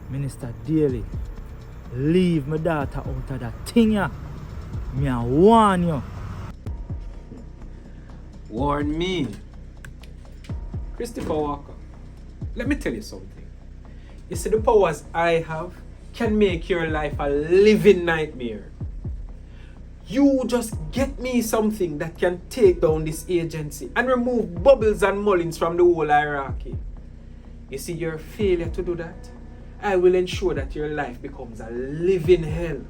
Minister Daly, leave my daughter out of that thing, yeah. Me a warn you. Warn me. Christopher Walker, let me tell you something. You see, the powers I have can make your life a living nightmare. You just get me something that can take down this agency and remove Bubbles and Mullins from the whole hierarchy. You see, your failure to do that, I will ensure that your life becomes a living hell.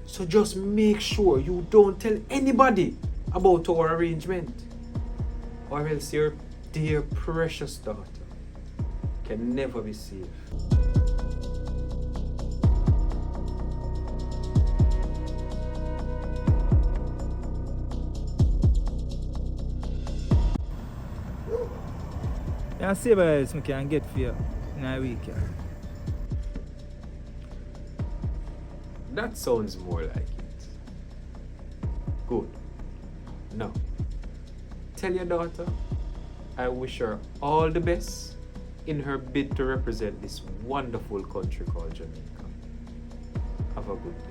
So just make sure you don't tell anybody about our arrangement, or else your dear precious daughter can never be safe. Yeah, see what else I can get for you in a week. Yeah. That sounds more like it. Good. Now, tell your daughter I wish her all the best in her bid to represent this wonderful country called Jamaica. Have a good day.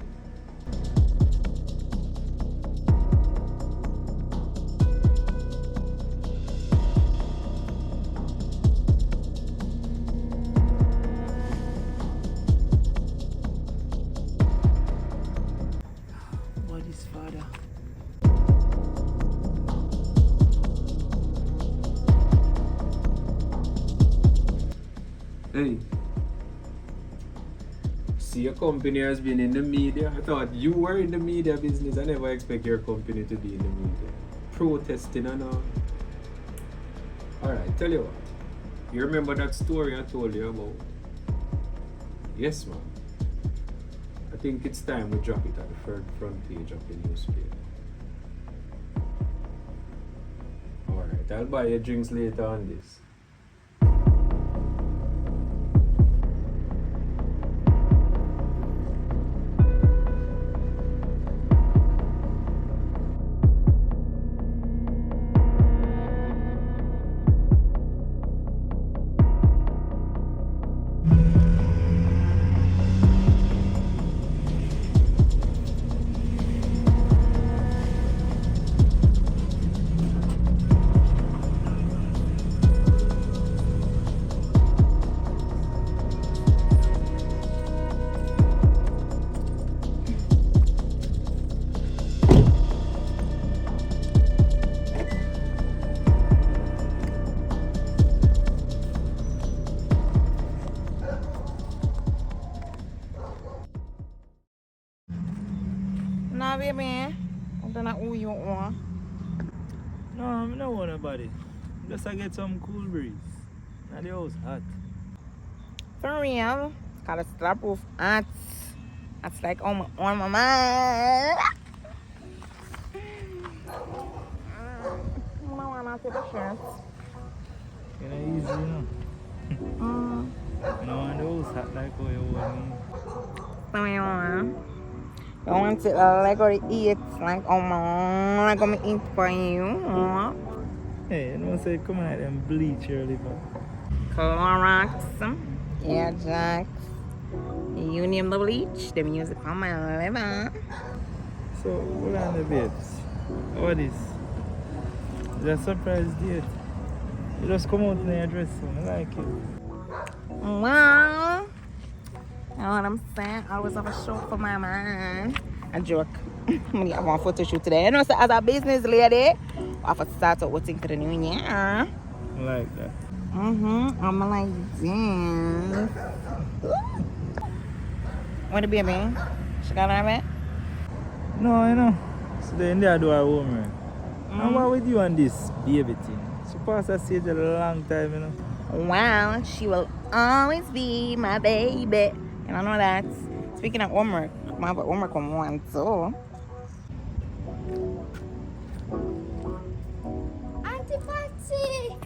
What is father? Hey, see, your company has been in the media. I thought you were in the media business. I never expect your company to be in the media. Protesting and all. Alright, tell you what. You remember that story I told you about? Yes, ma'am. I think it's time we drop it at the front page of the newspaper. Alright, I'll buy you drinks later on this. Nah, baby. I don't know who you are. No, I don't want nobody. Just to get some cool breeze. Now the house hot. For real. Cause it's slap proof hot. That's like on my mind. I wanna take a shirt. You know, easy, you know. You know, when the house hot like how you want me. So you want to like or eat like like I'm eat for you. Hey, you know, say come out and bleach your liver. Clorox, yeah, Jax. You name the bleach, the music on my liver. So, hold on the babes. What is? It's a surprise date. You just come out in your dress, so I like it. Well, you know what I'm saying? I always have a show for my man. A joke. I have one photo shoot today. You know, so as a business lady, I have to start out waiting for the new year. I like that. I'm like this. What the baby? She got her bed? No, you know. So then they do our homework. And what with you on this baby thing? She passed that stage a long time, you know. Well, she will always be my baby. And I know that. Speaking of homework, I have homework on one too. Auntie Patsy!